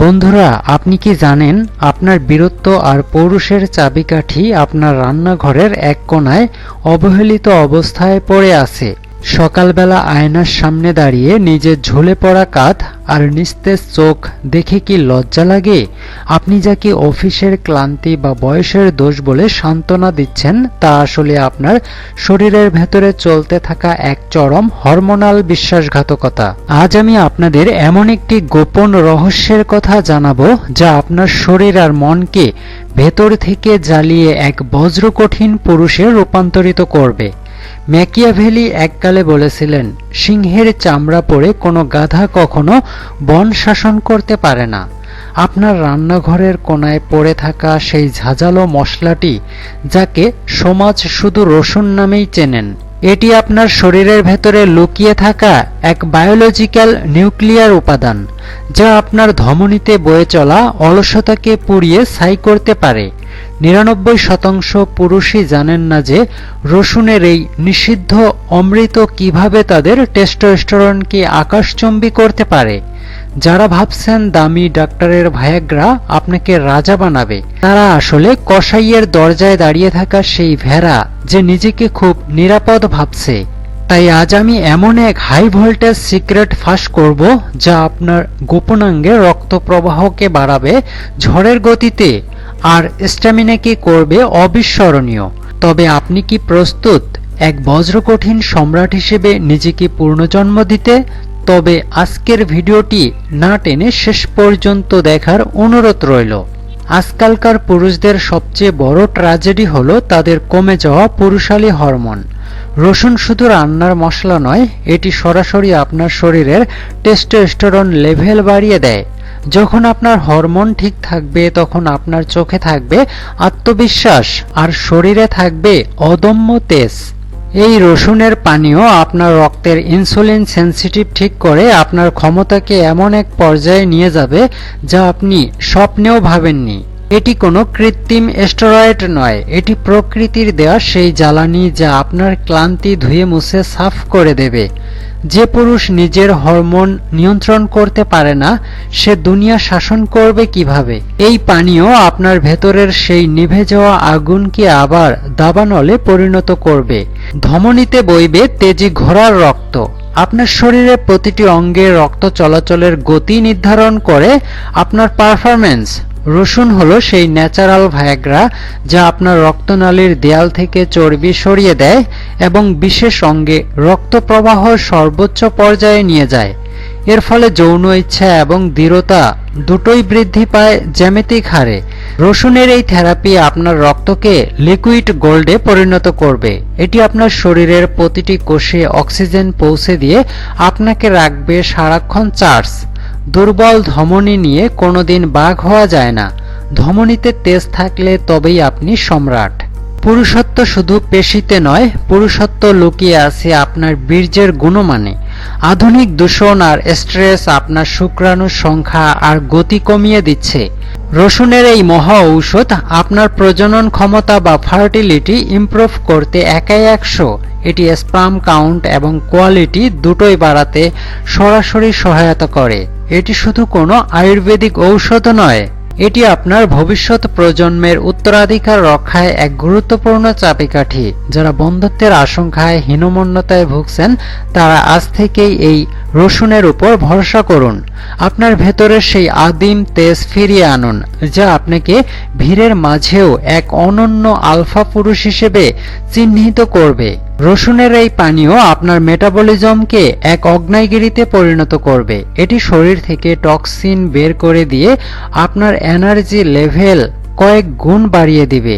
বন্ধুরা, আপনি কি জানেন আপনার বীরত্ব আর পৌরুষের চাবিকাঠি আপনার রান্নাঘরের এক কোণায় অবহেলিত অবস্থায় পড়ে আছে? সকালবেলা আয়নার সামনে দাঁড়িয়ে নিজের ঝুলে পড়া কাঁধ আর নিস্তেজ চোখ দেখে কি লজ্জা লাগে? আপনি যাকে অফিসের ক্লান্তি বা বয়সের দোষ বলে সান্ত্বনা দিচ্ছেন, তা আসলে আপনার শরীরের ভেতরে চলতে থাকা এক চরম হরমোনাল বিশ্বাসঘাতকতা। আজ আমি আপনাদের এমন একটি গোপন রহস্যের কথা জানাবো যা আপনার শরীর আর মনকে ভেতর থেকে জ্বালিয়ে এক বজ্রকঠিন পুরুষে রূপান্তরিত করবে। ম্যাকিয়াভেলি এককালে বলেছিলেন, সিংহের চামড়া পরে কোনো গাধা কখনো বন শাসন করতে পারে না। আপনার রান্নাঘরের কোণায় পড়ে থাকা সেই ঝাঁঝালো মশলাটি, যাকে সমাজ শুধু রসুন নামেই চেনেন, এটি আপনার শরীরের ভেতরে লুকিয়ে থাকা এক বায়োলজিক্যাল নিউক্লিয়ার উপাদান, যা আপনার ধমনীতে বয়ে চলা অলসতাকে পুড়িয়ে ছাই করতে পারে। ৯৯% পুরুষই জানেন না যে রসুনের এই নিষিদ্ধ অমৃত কিভাবে তাদের টেস্টোস্টেরনকে আকাশচুম্বী করতে পারে। যারা ভাবছেন দামি ডাক্তারের ভায়াগ্রা আপনাকে রাজা বানাবে, তারা আসলে কসাইয়ের দরজায় দাঁড়িয়ে থাকা সেই ভেড়া যে নিজেকে খুব নিরাপদ ভাবছে। তাই আজ আমি এমন এক হাই ভোল্টেজ সিক্রেট ফাঁস করব যা আপনার গোপনাঙ্গে রক্ত প্রবাহকে বাড়াবে ঝড়ের গতিতে, আর স্ট্যামিনাকে করবে অবিস্মরণীয়। তবে আপনি কি প্রস্তুত এক বজ্রকঠিন সম্রাট হিসেবে নিজেকে পুনর্জন্ম দিতে? তবে আজকের ভিডিওটি না টেনে শেষ পর্যন্ত দেখার অনুরোধ রইল। আজকালকার পুরুষদের সবচেয়ে বড় ট্র্যাজেডি হলো তাদের কমে যাওয়া পুরুষালী হরমোন। রসুন শুধু রান্নার মশলা নয়, এটি সরাসরি আপনার শরীরের টেস্টোস্টেরন লেভেল বাড়িয়ে দেয়। যখন আপনার হরমোন ঠিক থাকবে, তখন আপনার চোখে থাকবে আত্মবিশ্বাস আর শরীরে থাকবে অদম্য তেজ। এই রসুনের পানীয় আপনার রক্তের ইনসুলিন সেন্সিটিভ ঠিক করে আপনার ক্ষমতাকে এমন এক পর্যায়ে নিয়ে যাবে যা আপনি স্বপ্নেও ভাবেননি। এটি কোনো কৃত্রিম স্টেরয়েড নয়, এটি প্রকৃতির দেওয়া সেই জ্বালানি যা আপনার ক্লান্তি ধুয়ে মুছে সাফ করে দেবে। যে পুরুষ নিজের হরমোন নিয়ন্ত্রণ করতে পারে না, সে দুনিয়া শাসন করবে কিভাবে? এই পানীয় আপনার ভেতরের সেই নিভে যাওয়া আগুনকে আবার দাবানলে পরিণত করবে। ধমনীতে বইবে তেজি ঘোড়ার রক্ত। আপনার শরীরের প্রতিটি অঙ্গে রক্ত চলাচলের গতি নির্ধারণ করে আপনার পারফরম্যান্স। রসুন হলো সেই ন্যাচারাল ভায়াগ্রা যা আপনার রক্তনালীর দেয়াল থেকে চর্বি সরিয়ে দেয় এবং বিশেষ অঙ্গে রক্ত প্রবাহ সর্বোচ্চ পর্যায়ে নিয়ে যায়। এর ফলে যৌন ইচ্ছা এবং দৃঢ়তা দুটোই বৃদ্ধি পায় জ্যামিতিক হারে। রসুনের এই থেরাপি আপনার রক্তকে লিকুইড গোল্ডে পরিণত করবে। এটি আপনার শরীরের প্রতিটি কোষে অক্সিজেন পৌঁছে দিয়ে আপনাকে রাখবে সারাক্ষণ চার্জ। দুর্বল ধমনী নিয়ে কোনোদিন বাঘ হওয়া যায় না। ধমনীতে তেজ থাকলে তবেই আপনি সম্রাট। পুরুষত্ব শুধু পেশিতে নয়, পুরুষত্ব লুকিয়ে আছে আপনার বীর্যের গুণমানে। আধুনিক দূষণ আর স্ট্রেস আপনার শুক্রাণুর সংখ্যা আর গতি কমিয়ে দিচ্ছে। রসুনের এই মহা ঔষধ আপনার প্রজনন ক্ষমতা বা ফার্টিলিটি ইমপ্রুভ করতে একাই 100। এটি স্পার্ম কাউন্ট এবং কোয়ালিটি দুটোই বাড়াতে সরাসরি সহায়তা করে। এটি শুধু কোনো আয়ুর্বেদিক ঔষধ নয়, এটি আপনার ভবিষ্যৎ প্রজন্মের উত্তরাধিকার রক্ষায় এক গুরুত্বপূর্ণ চাবিকাঠি। যারা বন্ধ্যত্বের আশঙ্কায় হীনমন্যতায় ভুগছেন, তারা আজ থেকেই এই রসুনের উপর ভরসা করুন। আপনার ভেতরের সেই আদিম তেজ ফিরিয়ে আনুন, যা আপনাকে ভিড়ের মাঝেও এক অনন্য আলফা পুরুষ হিসেবে চিহ্নিত করবে। রসুনের এই পানীয় আপনার মেটাবলিজমকে এক অগ্নেয়গিরিতে পরিণত করবে। এটি শরীর থেকে টক্সিন বের করে দিয়ে আপনার এনার্জি লেভেল কয়েক গুণ বাড়িয়ে দিবে।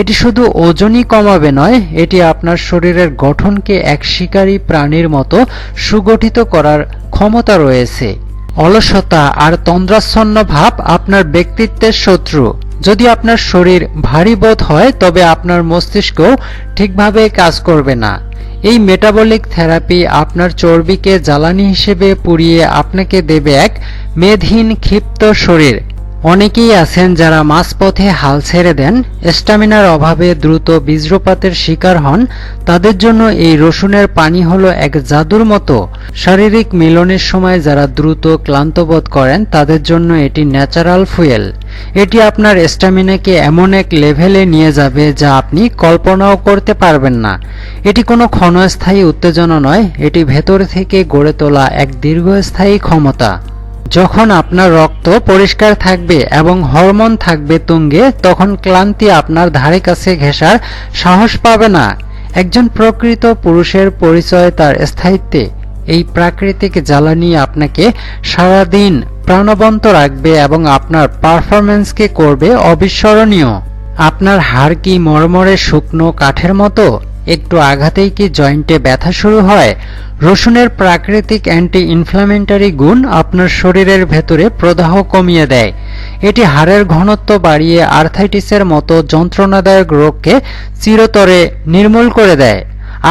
এটি শুধু ওজনই কমাবে নয়, এটি আপনার শরীরের গঠনকে এক শিকারী প্রাণীর মতো সুগঠিত করার ক্ষমতা রয়েছে। অলসতা আর তন্দ্রাচ্ছন্ন ভাব আপনার ব্যক্তিত্বের শত্রু। যদি আপনার শরীর ভারী বোধ হয়, তবে আপনার মস্তিষ্কও ঠিকভাবে কাজ করবে না। এই মেটাবলিক থেরাপি আপনার চর্বিকে জ্বালানি হিসেবে পুড়িয়ে আপনাকে দেবে এক মেদহীন ক্ষিপ্ত শরীর, অনেকেই আছেন যারা মাঝপথে হাল ছেড়ে দেন, স্ট্যামিনার অভাবে দ্রুত বীজ্রপাতের শিকার হন। তাদের জন্য এই রসুনের পানি হলো এক জাদুর মতো। শারীরিক মিলনের সময় যারা দ্রুত ক্লান্ত বোধ করেন তাদের জন্য এটি ন্যাচারাল ফুয়েল। এটি আপনার স্ট্যামিনাকে এমন এক লেভেলে নিয়ে যাবে যা আপনি কল্পনাও করতে পারবেন না। এটি কোনো ক্ষণস্থায়ী উত্তেজনা নয়, এটি ভেতর থেকে গড়ে তোলা এক দীর্ঘস্থায়ী ক্ষমতা। যখন আপনার রক্ত পরিষ্কার থাকবে এবং হরমোন থাকবে তুঙ্গে, তখন ক্লান্তি আপনার ধারে কাছে ঘেঁষার সাহস পাবে না। একজন প্রকৃত পুরুষের পরিচয় তার স্থায়িত্বে। এই প্রাকৃতিক জ্বালানি আপনাকে সারাদিন প্রাণবন্ত রাখবে এবং আপনার পারফরম্যান্সকে করবে অবিস্মরণীয়। আপনার হাড় কি মরমরে শুকনো কাঠের মতো? একটু আঘাতেই কি জয়েন্টে ব্যথা শুরু হয়? রসুনের প্রাকৃতিক অ্যান্টি ইনফ্ল্যামেটরি গুণ আপনার শরীরের ভেতরে প্রদাহ কমিয়ে দেয়। এটি হাড়ের ঘনত্ব বাড়িয়ে আর্থাইটিসের মতো যন্ত্রণাদায়ক রোগকে চিরতরে নির্মূল করে দেয়।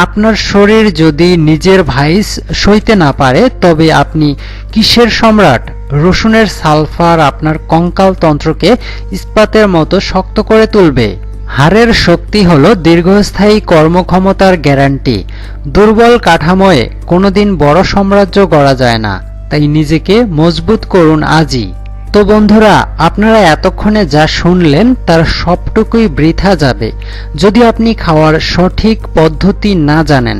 আপনার শরীর যদি নিজের ভাইস সইতে না পারে, তবে আপনি কিসের সম্রাট? রসুনের সালফার আপনার কঙ্কাল তন্ত্রকে ইস্পাতের মতো শক্ত করে তুলবে। হাড়ের শক্তি হলো দীর্ঘস্থায়ী কর্মক্ষমতার গ্যারান্টি। দুর্বল কাঠামোয় কোনোদিন বড় সাম্রাজ্য গড়া যায় না, তাই নিজেকে মজবুত করুন আজই। তো বন্ধুরা, আপনারা এতক্ষণে যা শুনলেন তার সবটুকুই বৃথা যাবে যদি আপনি খাওয়ার সঠিক পদ্ধতি না জানেন।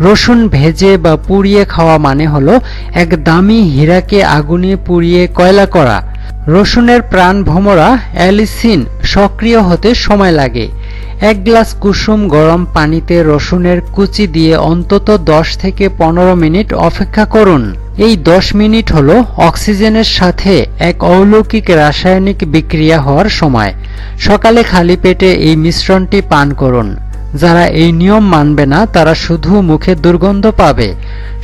রসুন ভেজে বা পুড়িয়ে খাওয়া মানে হলো এক দামি হীরাকে আগুনে পুড়িয়ে কয়লা করা। রসুনের প্রাণভোমরা অ্যালিসিন সক্রিয় হতে সময় লাগে। এক গ্লাস কুসুম গরম পানিতে রসুনের কুচি দিয়ে অন্তত 10 থেকে 15 মিনিট অপেক্ষা করুন। এই 10 মিনিট হলো অক্সিজেনের সাথে এক অলৌকিক রাসায়নিক বিক্রিয়া হওয়ার সময়। সকালে খালি পেটে এই মিশ্রণটি পান করুন। যারা এই নিয়ম মানবে না তারা শুধু মুখে দুর্গন্ধ পাবে,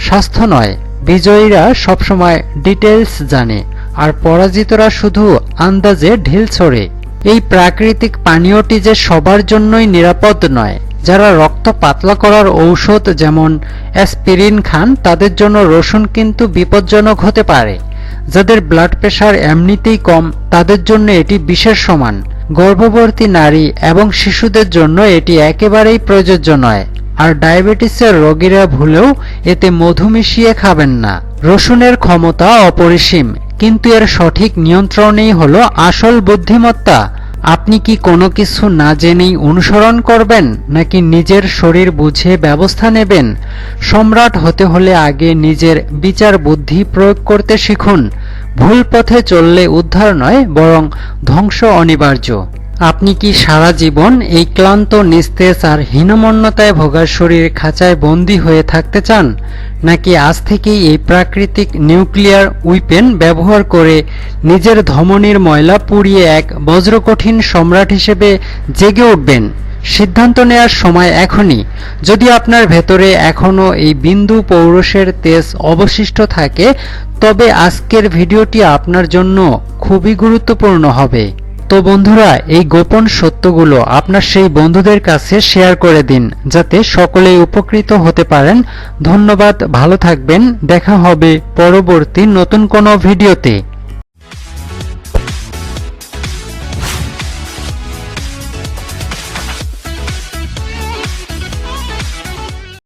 স্বাস্থ্য নয়। বিজয়ীরা সবসময় ডিটেলস জানে, আর পরাজিতরা শুধু আন্দাজে ঢিল ছোড়ে। এই প্রাকৃতিক পানীয়টি যে সবার জন্যই নিরাপদ নয়। যারা রক্ত পাতলা করার ঔষধ যেমন অ্যাসপিরিন খান, তাদের জন্য রসুন কিন্তু বিপজ্জনক হতে পারে। যাদের ব্লাড প্রেশার এমনিতেই কম, তাদের জন্য এটি বিষের সমান। গর্ভবতী নারী এবং শিশুদের জন্য এটি একেবারেই প্রযোজ্য নয়। আর ডায়াবেটিসের রোগীরা ভুলেও এতে মধু মিশিয়ে খাবেন না। রসুনের ক্ষমতা অপরিসীম, কিন্তু এর সঠিক নিয়ন্ত্রণেই হলো আসল বুদ্ধিমত্তা। আপনি কি কোনো কিছু না জেনেই অনুসরণ করবেন, নাকি নিজের শরীর বুঝে ব্যবস্থা নেবেন? সম্রাট হতে হলে আগে নিজের বিচার বুদ্ধি প্রয়োগ করতে শিখুন। ভুল পথে চললে উদ্ধার নয়, বরং ধ্বংস অনিবার্য। আপনি কি সারা জীবন এই ক্লান্ত, নিস্তেজ আর হীনমন্যতায় ভোগার শরীর খাঁচায় বন্দী হয়ে থাকতে চান, নাকি আজ থেকেই এই প্রাকৃতিক নিউক্লিয়ার উইপেন ব্যবহার করে নিজের ধমনীর ময়লা পুড়িয়ে এক বজ্রকঠিন সম্রাট হিসেবে জেগে উঠবেন? সিদ্ধান্ত নেওয়ার সময় এখনই। যদি আপনার ভেতরে এখনো এই বিন্দু পৌরুষের তেজ অবশিষ্ট থাকে, তবে আজকের ভিডিওটি আপনার জন্য খুবই গুরুত্বপূর্ণ হবে। তো বন্ধুরা, এই গোপন সত্যগুলো আপনার সেই বন্ধুদের কাছে শেয়ার করে দিন, যাতে সকলেই উপকৃত হতে পারেন। ধন্যবাদ, ভালো থাকবেন। দেখা হবে পরবর্তী নতুন কোনো ভিডিওতে।